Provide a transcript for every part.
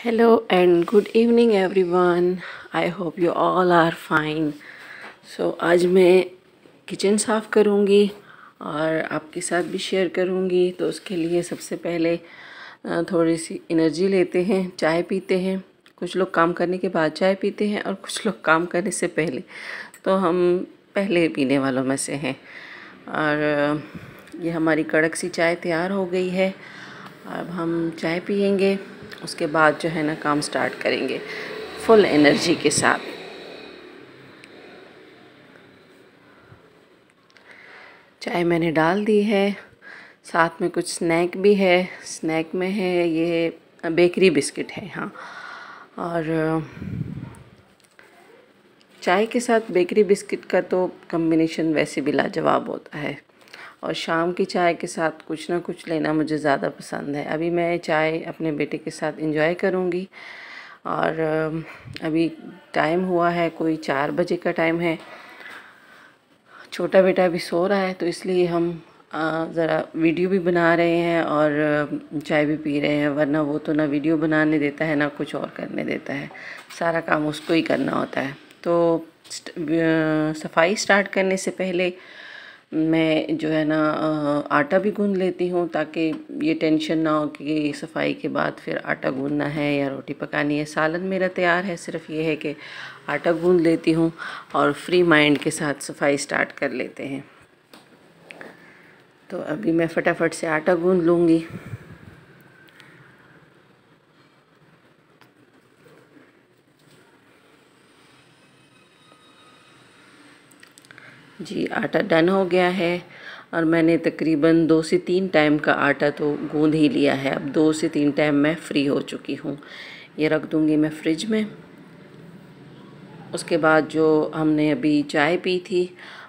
Hello and good evening everyone. I hope you all are fine. So आज मैं kitchen साफ़ करूँगी और आपके साथ भी शेयर करूँगी। तो उसके लिए सबसे पहले थोड़ी सी एनर्जी लेते हैं, चाय पीते हैं। कुछ लोग काम करने के बाद चाय पीते हैं और कुछ लोग काम करने से पहले। तो हम पहले पीने वालों में से हैं। और ये हमारी कड़क सी चाय तैयार हो गई है। अब हम चाय पियेंगे, उसके बाद जो है ना काम स्टार्ट करेंगे फुल एनर्जी के साथ। चाय मैंने डाल दी है, साथ में कुछ स्नैक भी है। स्नैक में है ये बेकरी बिस्किट है, हाँ। और चाय के साथ बेकरी बिस्किट का तो कॉम्बिनेशन वैसे भी लाजवाब होता है। और शाम की चाय के साथ कुछ ना कुछ लेना मुझे ज़्यादा पसंद है। अभी मैं चाय अपने बेटे के साथ एंजॉय करूँगी। और अभी टाइम हुआ है कोई 4 बजे का टाइम है। छोटा बेटा अभी सो रहा है, तो इसलिए हम ज़रा वीडियो भी बना रहे हैं और चाय भी पी रहे हैं। वरना वो तो ना वीडियो बनाने देता है ना कुछ और करने देता है, सारा काम उसको ही करना होता है। तो सफाई स्टार्ट करने से पहले मैं जो है ना आटा भी गूँध लेती हूँ, ताकि ये टेंशन ना हो कि सफाई के बाद फिर आटा गूँधना है या रोटी पकानी है। सालन मेरा तैयार है, सिर्फ ये है कि आटा गूँध लेती हूँ और फ्री माइंड के साथ सफाई स्टार्ट कर लेते हैं। तो अभी मैं फटाफट से आटा गूँध लूँगी। जी, आटा डन हो गया है और मैंने तकरीबन 2 से 3 टाइम का आटा तो गूँध ही लिया है। अब 2 से 3 टाइम मैं फ्री हो चुकी हूँ। ये रख दूँगी मैं फ्रिज में। उसके बाद जो हमने अभी चाय पी थी,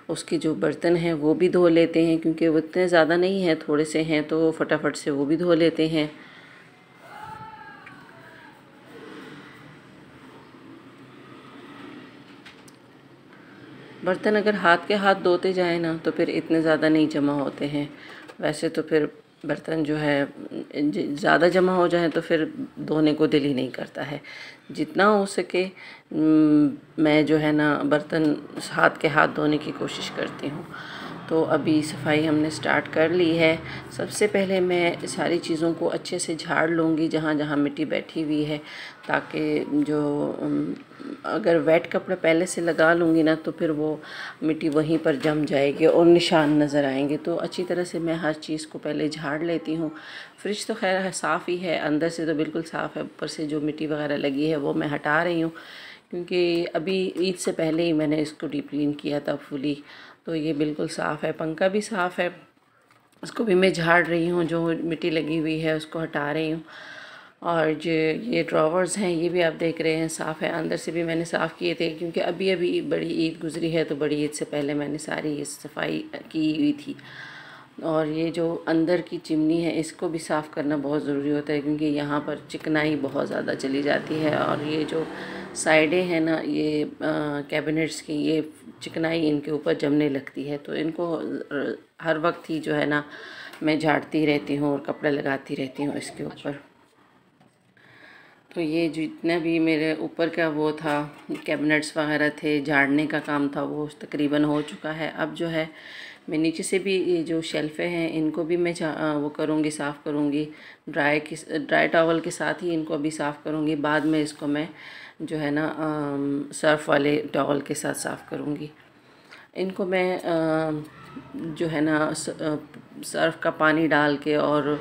उसके जो बर्तन हैं वो भी धो लेते हैं, क्योंकि वो इतने ज़्यादा नहीं हैं, थोड़े से हैं, तो फटाफट से वो भी धो लेते हैं। बर्तन अगर हाथ के हाथ धोते जाएं ना तो फिर इतने ज़्यादा नहीं जमा होते हैं। वैसे तो फिर बर्तन जो है ज़्यादा जमा हो जाए तो फिर धोने को दिल ही नहीं करता है। जितना हो सके मैं जो है ना बर्तन हाथ के हाथ धोने की कोशिश करती हूँ। तो अभी सफाई हमने स्टार्ट कर ली है। सबसे पहले मैं सारी चीज़ों को अच्छे से झाड़ लूँगी जहाँ जहाँ मिट्टी बैठी हुई है, ताकि जो अगर वेट कपड़ा पहले से लगा लूँगी ना तो फिर वो मिट्टी वहीं पर जम जाएगी और निशान नज़र आएंगे। तो अच्छी तरह से मैं हर चीज़ को पहले झाड़ लेती हूँ। फ्रिज तो खैर साफ़ ही है, अंदर से तो बिल्कुल साफ़ है, ऊपर से जो मिट्टी वगैरह लगी है वो मैं हटा रही हूँ, क्योंकि अभी ईद से पहले ही मैंने इसको डीप क्लीन किया था फुली। तो ये बिल्कुल साफ़ है, पंखा भी साफ़ है, उसको भी मैं झाड़ रही हूँ, जो मिट्टी लगी हुई है उसको हटा रही हूँ। और जो ये ड्रॉवर्स हैं ये भी आप देख रहे हैं साफ़ है, अंदर से भी मैंने साफ़ किए थे, क्योंकि अभी अभी बड़ी ईद गुज़री है, तो बड़ी ईद से पहले मैंने सारी ये सफाई की हुई थी। और ये जो अंदर की चिमनी है इसको भी साफ़ करना बहुत ज़रूरी होता है, क्योंकि यहाँ पर चिकनाई बहुत ज़्यादा चली जाती है। और ये जो साइडें हैं ना ये कैबिनेट्स की, ये चिकनाई इनके ऊपर जमने लगती है, तो इनको हर वक्त ही जो है ना मैं झाड़ती रहती हूँ और कपड़ा लगाती रहती हूँ इसके ऊपर। तो ये जितना भी मेरे ऊपर का वो था, कैबिनेट्स वगैरह थे, झाड़ने का काम था, वो तकरीबन हो चुका है। अब जो है मैं नीचे से भी ये जो शेल्फ़ें हैं इनको भी मैं वो करूँगी, साफ़ करूँगी। ड्राई टॉवल के साथ ही इनको अभी साफ़ करूँगी। बाद में इसको मैं जो है ना सर्फ़ वाले टॉवल के साथ साफ़ करूँगी। इनको मैं जो है ना सर्फ़ का पानी डाल के और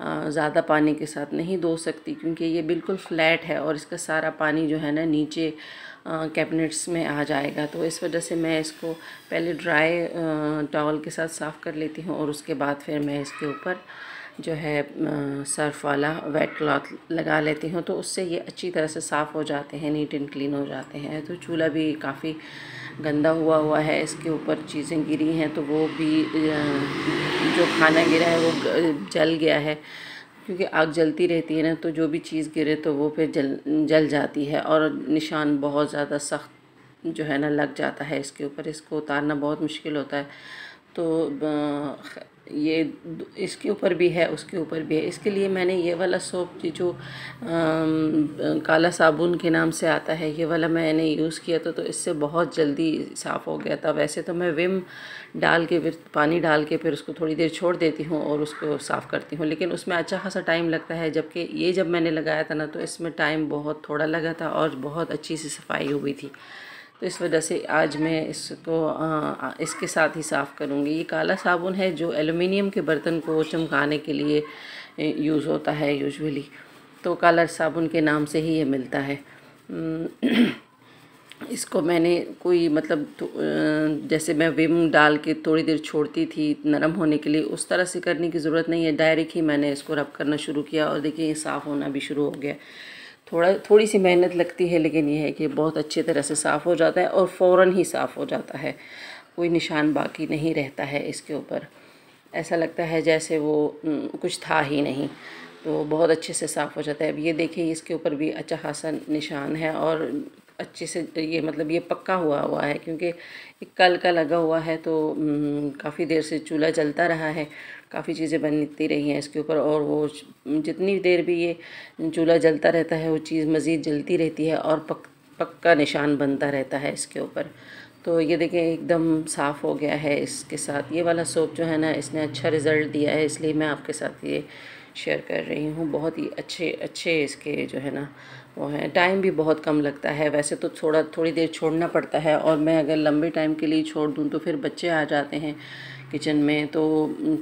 ज़्यादा पानी के साथ नहीं धो सकती, क्योंकि ये बिल्कुल फ्लैट है और इसका सारा पानी जो है ना नीचे कैबिनेट्स में आ जाएगा। तो इस वजह से मैं इसको पहले ड्राई टॉवल के साथ साफ़ कर लेती हूँ और उसके बाद फिर मैं इसके ऊपर जो है सर्फ़ वाला वेट क्लॉथ लगा लेती हूँ। तो उससे ये अच्छी तरह से साफ़ हो जाते हैं, नीट एंड क्लीन हो जाते हैं। तो चूल्हा भी काफ़ी गंदा हुआ है, इसके ऊपर चीज़ें गिरी हैं, तो वो भी जो खाना गिरा है वो जल गया है, क्योंकि आग जलती रहती है ना, तो जो भी चीज़ गिरे तो वो फिर जल जाती है और निशान बहुत ज़्यादा सख्त जो है ना लग जाता है इसके ऊपर। इसको उतारना बहुत मुश्किल होता है। तो ये इसके ऊपर भी है, उसके ऊपर भी है। इसके लिए मैंने ये वाला सोप जो काला साबुन के नाम से आता है, ये वाला मैंने यूज़ किया था, तो इससे बहुत जल्दी साफ़ हो गया था। वैसे तो मैं विम डाल के फिर पानी डाल के फिर उसको थोड़ी देर छोड़ देती हूँ और उसको साफ़ करती हूँ, लेकिन उसमें अच्छा खासा टाइम लगता है। जबकि ये जब मैंने लगाया था ना, तो इसमें टाइम बहुत थोड़ा लगा था और बहुत अच्छी सी सफाई हुई थी। तो इस वजह से आज मैं इसको इसके साथ ही साफ़ करूँगी। ये काला साबुन है जो एलुमिनियम के बर्तन को चमकाने के लिए यूज़ होता है यूजुअली, तो काला साबुन के नाम से ही ये मिलता है। इसको मैंने कोई मतलब जैसे मैं विम डाल के थोड़ी देर छोड़ती थी नरम होने के लिए, उस तरह से करने की ज़रूरत नहीं है। डायरेक्ट ही मैंने इसको रब करना शुरू किया और देखिए ये साफ़ होना भी शुरू हो गया। थोड़ी सी मेहनत लगती है, लेकिन ये है कि बहुत अच्छी तरह से साफ़ हो जाता है और फ़ौरन ही साफ़ हो जाता है, कोई निशान बाकी नहीं रहता है इसके ऊपर। ऐसा लगता है जैसे वो कुछ था ही नहीं, तो बहुत अच्छे से साफ़ हो जाता है। अब ये देखिए इसके ऊपर भी अच्छा खासा निशान है और अच्छे से ये मतलब ये पक्का हुआ है, क्योंकि कल का लगा हुआ है, तो काफ़ी देर से चूल्हा जलता रहा है, काफ़ी चीज़ें बनती रही हैं इसके ऊपर, और वो जितनी देर भी ये चूल्हा जलता रहता है वो चीज़ मज़ीद जलती रहती है और पक्का निशान बनता रहता है इसके ऊपर। तो ये देखें एकदम साफ़ हो गया है। इसके साथ ये वाला सोप जो है ना, इसने अच्छा रिज़ल्ट दिया है, इसलिए मैं आपके साथ ये शेयर कर रही हूँ। बहुत ही अच्छे इसके जो है ना वो है। टाइम भी बहुत कम लगता है, वैसे तो थोड़ी देर छोड़ना पड़ता है, और मैं अगर लंबे टाइम के लिए छोड़ दूँ तो फिर बच्चे आ जाते हैं किचन में। तो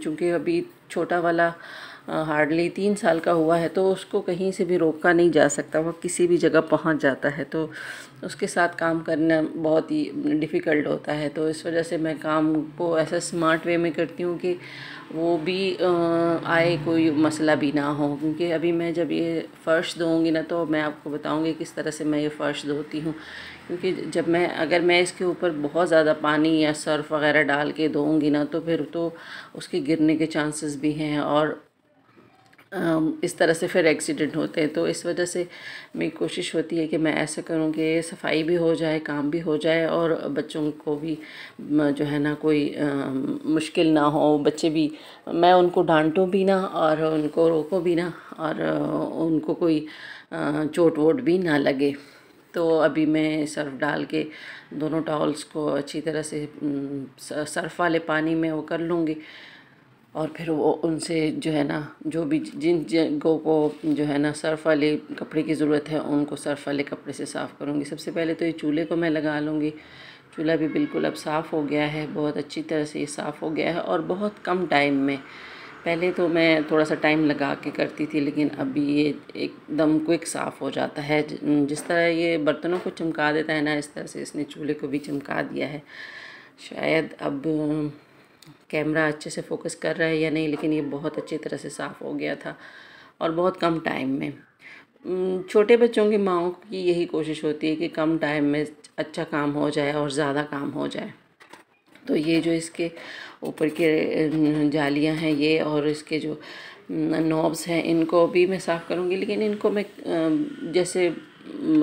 चूँकि अभी छोटा वाला हार्डली 3 साल का हुआ है, तो उसको कहीं से भी रोका नहीं जा सकता, वो किसी भी जगह पहुंच जाता है, तो उसके साथ काम करना बहुत ही डिफ़िकल्ट होता है। तो इस वजह से मैं काम को ऐसा स्मार्ट वे में करती हूँ कि वो भी आए, कोई मसला भी ना हो। क्योंकि अभी मैं जब ये फ़र्श धोऊँगी ना, तो मैं आपको बताऊँगी किस तरह से मैं ये फ़र्श धोती हूँ। क्योंकि अगर मैं इसके ऊपर बहुत ज़्यादा पानी या सर्फ़ वग़ैरह डाल के धोऊँगी ना, तो फिर तो उसके गिरने के चांसेस भी हैं, और इस तरह से फिर एक्सीडेंट होते हैं। तो इस वजह से मेरी कोशिश होती है कि मैं ऐसा करूं कि सफाई भी हो जाए, काम भी हो जाए, और बच्चों को भी जो है ना कोई मुश्किल ना हो। बच्चे भी, मैं उनको डांटूं भी ना और उनको रोको भी ना, और उनको कोई चोट वोट भी ना लगे। तो अभी मैं सर्फ़ डाल के दोनों टॉवल्स को अच्छी तरह से सर्फ़ वाले पानी में वो कर लूँगी, और फिर वो उनसे जो है ना, जो भी जिन जगहों को जो है ना सर्फ़ वाले कपड़े की ज़रूरत है, उनको सर्फ़ वाले कपड़े से साफ़ करूँगी। सबसे पहले तो ये चूल्हे को मैं लगा लूँगी। चूल्हा भी बिल्कुल अब साफ़ हो गया है, बहुत अच्छी तरह से ये साफ़ हो गया है, और बहुत कम टाइम में। पहले तो मैं थोड़ा सा टाइम लगा के करती थी, लेकिन अभी ये एकदम क्विक साफ़ हो जाता है। जिस तरह ये बर्तनों को चमका देता है ना, इस तरह से इसने चूल्हे को भी चमका दिया है। शायद अब कैमरा अच्छे से फोकस कर रहा है या नहीं, लेकिन ये बहुत अच्छी तरह से साफ़ हो गया था और बहुत कम टाइम में। छोटे बच्चों की माँओं की यही कोशिश होती है कि कम टाइम में अच्छा काम हो जाए और ज़्यादा काम हो जाए। तो ये जो इसके ऊपर के जालियाँ हैं ये, और इसके जो नॉब्स हैं, इनको भी मैं साफ़ करूँगी। लेकिन इनको मैं जैसे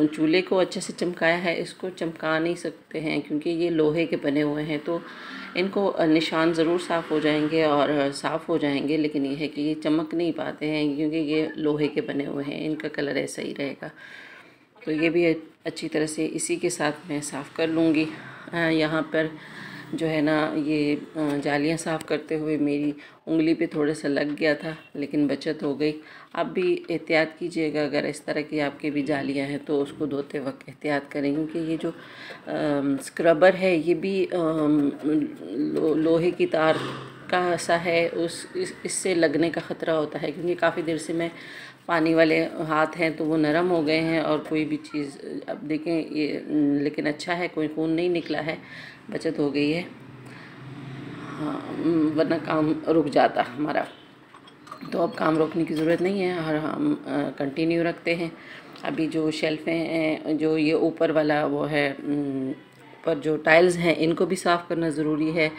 चूल्हे को अच्छे से चमकाया है, इसको चमका नहीं सकते हैं, क्योंकि ये लोहे के बने हुए हैं। तो इनको निशान ज़रूर साफ़ हो जाएंगे और साफ़ हो जाएंगे, लेकिन ये है कि ये चमक नहीं पाते हैं, क्योंकि ये लोहे के बने हुए हैं, इनका कलर ऐसा ही रहेगा। तो ये भी अच्छी तरह से इसी के साथ मैं साफ़ कर लूँगी। यहाँ पर जो है ना, ये जालियाँ साफ़ करते हुए मेरी उंगली पे थोड़ा सा लग गया था, लेकिन बचत हो गई। आप भी एहतियात कीजिएगा, अगर इस तरह की आपकी भी जालियाँ हैं तो उसको धोते वक्त एहतियात करें, क्योंकि ये जो स्क्रबर है ये भी लोहे की तार का सा है, इससे लगने का ख़तरा होता है, क्योंकि काफ़ी देर से मैं पानी वाले हाथ हैं तो वो नरम हो गए हैं, और कोई भी चीज़ अब देखें ये, लेकिन अच्छा है कोई खून नहीं निकला है, बचत हो गई है। हाँ, वरना काम रुक जाता हमारा। तो अब काम रोकने की ज़रूरत नहीं है, और हम कंटिन्यू रखते हैं। अभी जो शेल्फ़ें हैं, जो ये ऊपर वाला वो है, ऊपर जो टाइल्स हैं, इनको भी साफ़ करना ज़रूरी है।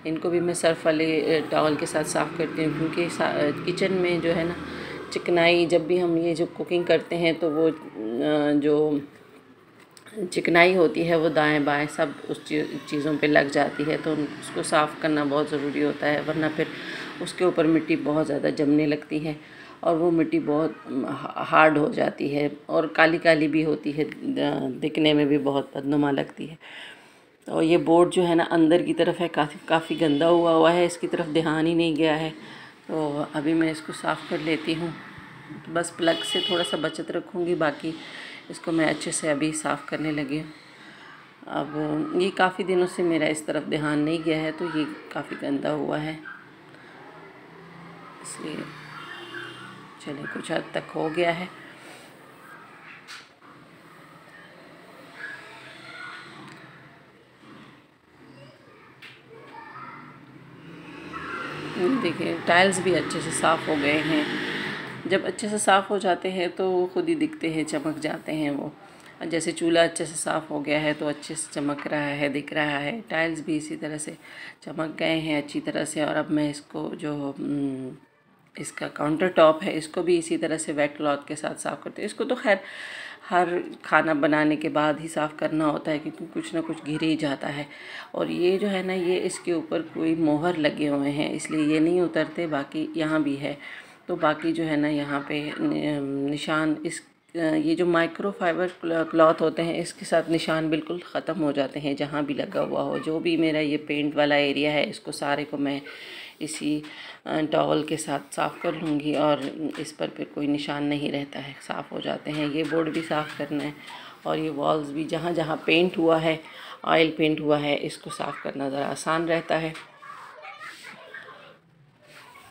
इनको भी मैं सर्फ़ वाले टॉवल के साथ साफ़ करती हूँ, क्योंकि किचन में जो है ना चिकनाई, जब भी हम ये जो कुकिंग करते हैं तो वो जो चिकनाई होती है वो दाएं बाएं सब उस चीज़ों पे लग जाती है, तो उसको साफ़ करना बहुत ज़रूरी होता है, वरना फिर उसके ऊपर मिट्टी बहुत ज़्यादा जमने लगती है और वो मिट्टी बहुत हार्ड हो जाती है और काली काली भी होती है, दिखने में भी बहुत बदनुमा लगती है। और ये बोर्ड जो है ना अंदर की तरफ है, काफ़ी गंदा हुआ है, इसकी तरफ ध्यान ही नहीं गया है। तो अभी मैं इसको साफ़ कर लेती हूँ। तो बस प्लग से थोड़ा सा बचत रखूँगी, बाकी इसको मैं अच्छे से अभी साफ़ करने लगी हूँ। अब ये काफ़ी दिनों से मेरा इस तरफ ध्यान नहीं गया है, तो ये काफ़ी गंदा हुआ है, इसलिए चलिए कुछ हद तक हो गया है। देखिए टाइल्स भी अच्छे से साफ़ हो गए हैं। जब अच्छे से साफ़ हो जाते हैं तो वो खुद ही दिखते हैं, चमक जाते हैं वो। जैसे चूल्हा अच्छे से साफ़ हो गया है तो अच्छे से चमक रहा है, दिख रहा है। टाइल्स भी इसी तरह से चमक गए हैं अच्छी तरह से। और अब मैं इसको जो इसका काउंटर टॉप है इसको भी इसी तरह से वेट क्लॉथ के साथ साफ़ करते हैं। इसको तो खैर हर खाना बनाने के बाद ही साफ़ करना होता है, क्योंकि कुछ ना कुछ गिर ही जाता है। और ये जो है ना, ये इसके ऊपर कोई मोहर लगे हुए हैं, इसलिए ये नहीं उतरते। बाकी यहाँ भी है, तो बाकी जो है ना यहाँ पे निशान इस ये जो माइक्रो फाइबर क्लॉथ होते हैं इसके साथ निशान बिल्कुल ख़त्म हो जाते हैं जहाँ भी लगा हुआ हो। जो भी मेरा ये पेंट वाला एरिया है इसको सारे को मैं इसी टॉवल के साथ साफ़ कर लूँगी और इस पर फिर कोई निशान नहीं रहता है, साफ़ हो जाते हैं। ये बोर्ड भी साफ़ करना है और ये वॉल्स भी, जहाँ जहाँ पेंट हुआ है, ऑयल पेंट हुआ है, इसको साफ़ करना ज़रा आसान रहता है।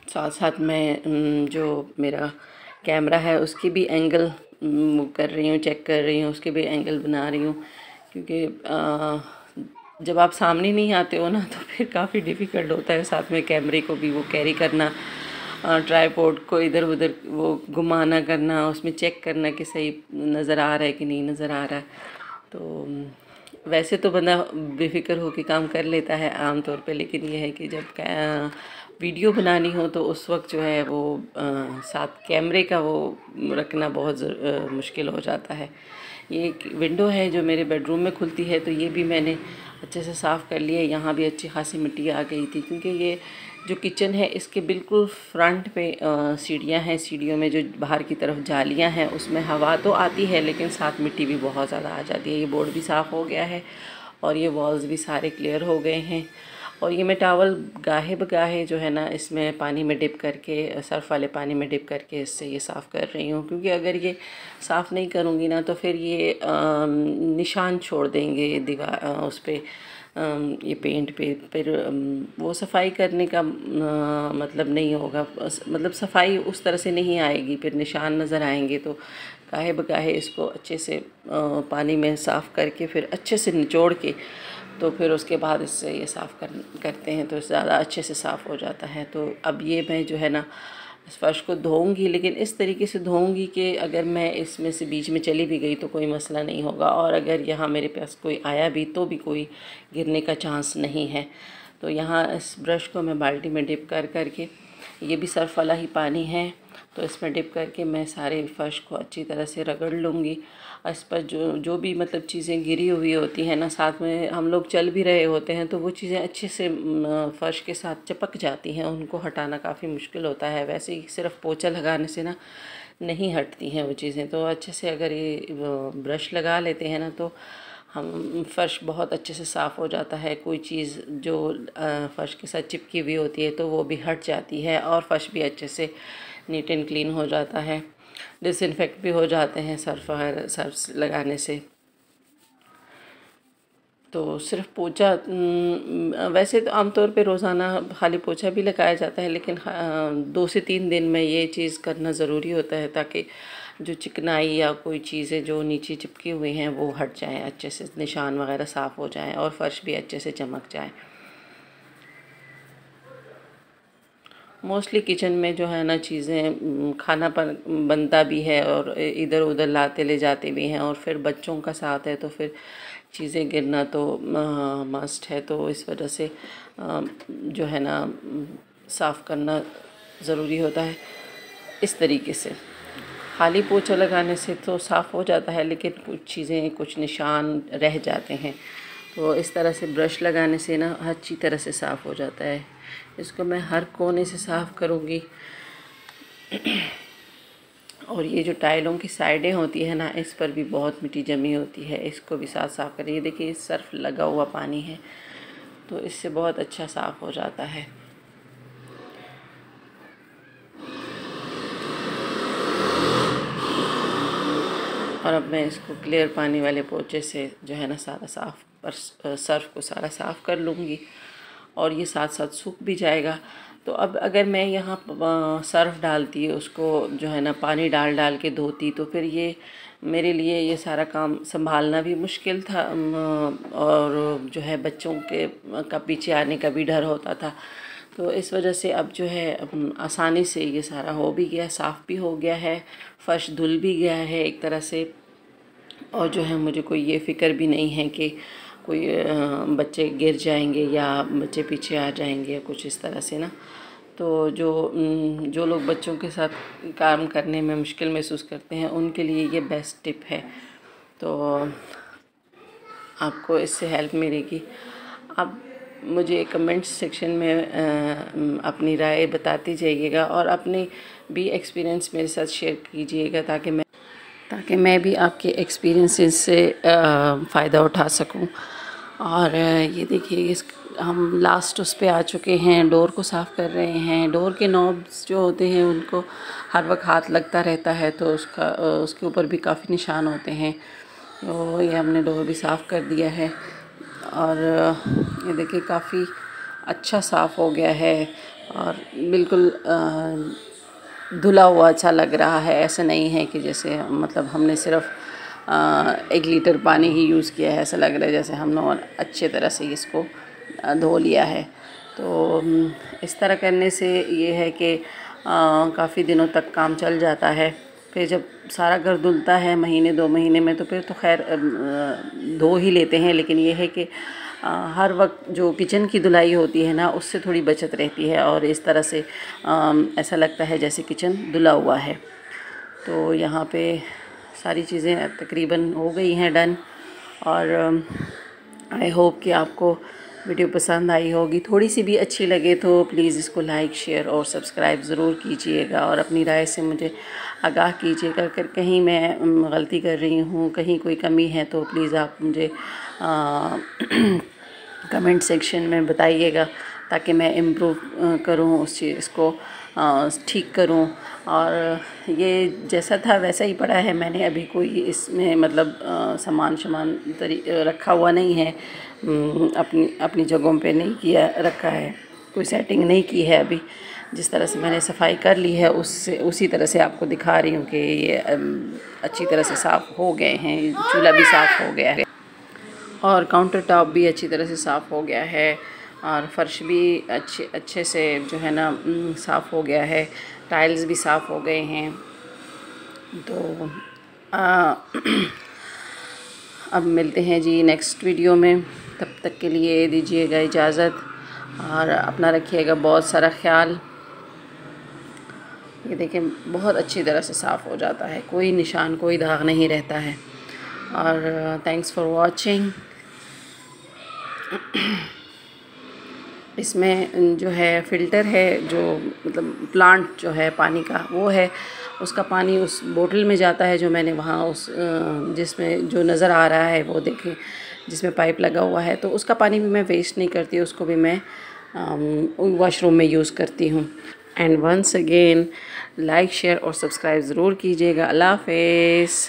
साथ साथ मैं जो मेरा कैमरा है उसकी भी एंगल कर रही हूँ, चेक कर रही हूँ, उसके भी एंगल बना रही हूँ, क्योंकि जब आप सामने नहीं आते हो ना तो फिर काफ़ी डिफ़िकल्ट होता है साथ में कैमरे को भी वो कैरी करना, ट्राइपॉड को इधर उधर वो घुमाना करना, उसमें चेक करना कि सही नज़र आ रहा है कि नहीं नज़र आ रहा है। तो वैसे तो बंदा बेफिक्र होकर काम कर लेता है आम तौर पे, लेकिन ये है कि जब वीडियो बनानी हो तो उस वक्त जो है वो साथ कैमरे का वो रखना बहुत मुश्किल हो जाता है। ये एक विंडो है जो मेरे बेडरूम में खुलती है, तो ये भी मैंने अच्छे से साफ़ कर लिया। यहाँ भी अच्छी खासी मिट्टी आ गई थी, क्योंकि ये जो किचन है इसके बिल्कुल फ्रंट पे सीढ़ियाँ हैं, सीढ़ियों में जो बाहर की तरफ जालियाँ हैं उसमें हवा तो आती है लेकिन साथ मिट्टी भी बहुत ज़्यादा आ जाती है। ये बोर्ड भी साफ़ हो गया है और ये वॉल्स भी सारे क्लियर हो गए हैं। और ये मैं टॉवल गाहे बगाहे जो है ना इसमें पानी में डिप करके, सर्फ़ वाले पानी में डिप करके इससे ये साफ़ कर रही हूँ, क्योंकि अगर ये साफ़ नहीं करूँगी ना तो फिर ये निशान छोड़ देंगे दीवार उस पर, ये पेंट पे। फिर वो सफाई करने का मतलब नहीं होगा, मतलब सफाई उस तरह से नहीं आएगी, फिर निशान नज़र आएंगे। तो गाहे बगाहे इसको अच्छे से पानी में साफ़ करके फिर अच्छे से निचोड़ के तो फिर उसके बाद इससे ये साफ़ करते हैं तो ज़्यादा अच्छे से साफ़ हो जाता है। तो अब ये मैं जो है ना इस फर्श को धोऊंगी, लेकिन इस तरीके से धोऊंगी कि अगर मैं इसमें से बीच में चली भी गई तो कोई मसला नहीं होगा, और अगर यहाँ मेरे पास कोई आया भी तो भी कोई गिरने का चांस नहीं है। तो यहाँ इस ब्रश को मैं बाल्टी में डिप करके, ये भी सर्फ़ वाला ही पानी है, तो इसमें डिप करके मैं सारे फर्श को अच्छी तरह से रगड़ लूँगी। इस पर जो भी मतलब चीज़ें गिरी हुई होती हैं ना, साथ में हम लोग चल भी रहे होते हैं तो वो चीज़ें अच्छे से फ़र्श के साथ चिपक जाती हैं, उनको हटाना काफ़ी मुश्किल होता है। वैसे ही सिर्फ पोछा लगाने से ना नहीं हटती हैं वो चीज़ें, तो अच्छे से अगर ये ब्रश लगा लेते हैं ना तो हम फ़र्श बहुत अच्छे से साफ़ हो जाता है। कोई चीज़ जो फ़र्श के साथ चिपकी हुई होती है तो वो भी हट जाती है और फ़र्श भी अच्छे से नीट एंड क्लीन हो जाता है, डिसइंफेक्ट भी हो जाते हैं सर्फ लगाने से। तो सिर्फ पोछा, वैसे तो आमतौर पे रोज़ाना खाली पोछा भी लगाया जाता है, लेकिन 2 से 3 दिन में ये चीज़ करना ज़रूरी होता है ताकि जो चिकनाई या कोई चीज़ें जो नीचे चिपकी हुई हैं वो हट जाएं, अच्छे से निशान वगैरह साफ़ हो जाएं और फ़र्श भी अच्छे से चमक जाए। मोस्टली किचन में जो है ना चीज़ें खाना बनता भी है और इधर उधर लाते ले जाते भी हैं, और फिर बच्चों का साथ है तो फिर चीज़ें गिरना तो मस्ट है। तो इस वजह से जो है ना साफ़ करना ज़रूरी होता है। इस तरीके से खाली पोछा लगाने से तो साफ़ हो जाता है, लेकिन कुछ चीज़ें, कुछ निशान रह जाते हैं, तो इस तरह से ब्रश लगाने से ना अच्छी तरह से साफ़ हो जाता है। इसको मैं हर कोने से साफ़ करूँगी। और ये जो टाइलों की साइडें होती है ना, इस पर भी बहुत मिट्टी जमी होती है, इसको भी साथ साफ़ करें। ये देखिए सर्फ लगा हुआ पानी है, तो इससे बहुत अच्छा साफ़ हो जाता है। और अब मैं इसको क्लियर पानी वाले पोंछे से जो है ना सारा सर्फ को सारा साफ़ कर लूँगी, और ये साथ साथ सूख भी जाएगा। तो अब अगर मैं यहाँ सर्फ डालती उसको जो है ना पानी डाल डाल के धोती, तो फिर ये मेरे लिए ये सारा काम संभालना भी मुश्किल था, और जो है बच्चों के का पीछे आने का भी डर होता था। तो इस वजह से अब जो है आसानी से ये सारा हो भी गया, साफ़ भी हो गया है, फ़र्श धुल भी गया है एक तरह से। और जो है मुझे कोई ये फ़िक्र भी नहीं है कि कोई बच्चे गिर जाएंगे या बच्चे पीछे आ जाएंगे या कुछ इस तरह से ना। तो जो लोग बच्चों के साथ काम करने में मुश्किल महसूस करते हैं, उनके लिए ये बेस्ट टिप है। तो आपको इससे हेल्प मिलेगी। आप मुझे कमेंट सेक्शन में अपनी राय बताती जाइएगा, और अपने भी एक्सपीरियंस मेरे साथ शेयर कीजिएगा, ताकि मैं भी आपके एक्सपीरियंसेस से फ़ायदा उठा सकूं। और ये देखिए हम लास्ट उस पे आ चुके हैं, डोर को साफ़ कर रहे हैं। डोर के नॉब्स जो होते हैं उनको हर वक्त हाथ लगता रहता है, तो उसके ऊपर भी काफ़ी निशान होते हैं। तो ये हमने डोर भी साफ़ कर दिया है, और ये देखिए काफ़ी अच्छा साफ़ हो गया है, और बिल्कुल धुला हुआ अच्छा लग रहा है। ऐसा नहीं है कि जैसे मतलब हमने सिर्फ़ 1 लीटर पानी ही यूज़ किया है, ऐसा लग रहा है जैसे हमने अच्छे तरह से इसको धो लिया है। तो इस तरह करने से ये है कि काफ़ी दिनों तक काम चल जाता है। फिर जब सारा घर धुलता है महीने 2 महीने में, तो फिर तो खैर धो ही लेते हैं, लेकिन ये है कि हर वक्त जो किचन की धुलाई होती है ना, उससे थोड़ी बचत रहती है, और इस तरह से ऐसा लगता है जैसे किचन धुला हुआ है। तो यहाँ पे सारी चीज़ें तकरीबन हो गई हैं डन, और आई होप कि आपको वीडियो पसंद आई होगी। थोड़ी सी भी अच्छी लगे तो प्लीज़ इसको लाइक, शेयर और सब्सक्राइब ज़रूर कीजिएगा, और अपनी राय से मुझे आगाह कीजिएगा। अगर कहीं मैं गलती कर रही हूँ, कहीं कोई कमी है, तो प्लीज़ आप मुझे कमेंट सेक्शन में बताइएगा, ताकि मैं इम्प्रूव करूँ उस चीज़ को, ठीक करूँ। और ये जैसा था वैसा ही पड़ा है, मैंने अभी कोई इसमें मतलब सामान रखा हुआ नहीं है, अपनी जगहों पे नहीं किया रखा है, कोई सेटिंग नहीं की है अभी। जिस तरह से मैंने सफाई कर ली है उसी तरह से आपको दिखा रही हूँ कि ये अच्छी तरह से साफ़ हो गए हैं। चूल्हा भी साफ़ हो गया है, और काउंटर टॉप भी अच्छी तरह से साफ़ हो गया है, और फ़र्श भी अच्छे से जो है ना साफ़ हो गया है। टाइल्स भी साफ़ हो गए हैं। तो अब मिलते हैं जी नेक्स्ट वीडियो में। तब तक के लिए दीजिएगा इजाज़त, और अपना रखिएगा बहुत सारा ख्याल। ये देखें बहुत अच्छी तरह से साफ़ हो जाता है, कोई निशान, कोई दाग नहीं रहता है। और थैंक्स फॉर वॉचिंग। इसमें जो है फ़िल्टर है, जो मतलब प्लांट जो है पानी का, वो है, उसका पानी उस बोतल में जाता है जो मैंने वहाँ जिसमें जो नज़र आ रहा है वो देखें, जिसमें पाइप लगा हुआ है। तो उसका पानी भी मैं वेस्ट नहीं करती, उसको भी मैं वॉशरूम में यूज़ करती हूँ। And once again like, share और सब्सक्राइब ज़रूर कीजिएगा। अल्लाह हाफ़िज़।